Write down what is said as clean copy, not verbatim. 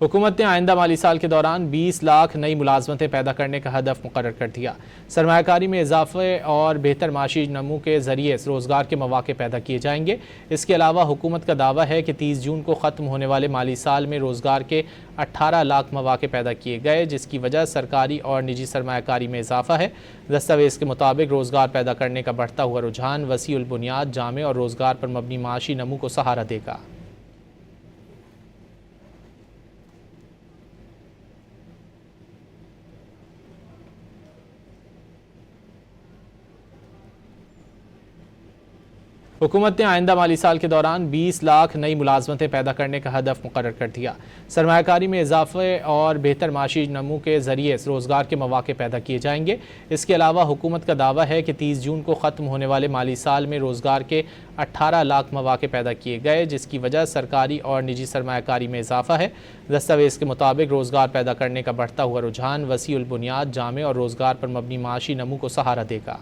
हुकूमत ने आइंदा माली साल के दौरान 20 लाख नई मुलाजमतें पैदा करने का हदफ मुकर्रर कर दिया। सरमायाकारी में इजाफे और बेहतर माशी नमू के जरिए रोज़गार के मौके पैदा किए जाएंगे। इसके अलावा हुकूमत का दावा है कि 30 जून को ख़त्म होने वाले माली साल में रोज़गार के 18 लाख मौके पैदा किए गए, जिसकी वजह सरकारी और निजी सरमायाकारी में इजाफा है। दस्तावेज़ के मुताबिक रोज़गार पैदा करने का बढ़ता हुआ रुझान वसी उल बुनियाद, जामे और रोज़गार पर मबनी माशी नमू को सहारा देगा। हुकूमत ने आइंदा माली साल के दौरान 20 लाख नई मुलाजमतें पैदा करने का हदफ मुकर्रर कर दिया। सरमायाकारी में इजाफे और बेहतर माशी नमू के जरिए रोज़गार के मौके पैदा किए जाएंगे। इसके अलावा हुकूमत का दावा है कि 30 जून को ख़त्म होने वाले माली साल में रोज़गार के 18 लाख मौके पैदा किए गए, जिसकी वजह सरकारी और निजी सरमायाकारी में इजाफा है। दस्तावेज़ के मुताबिक रोज़गार पैदा करने का बढ़ता हुआ रुझान वसी उल बुनियाद, जामे और रोज़गार पर मबनी माशी नमू को सहारा देगा।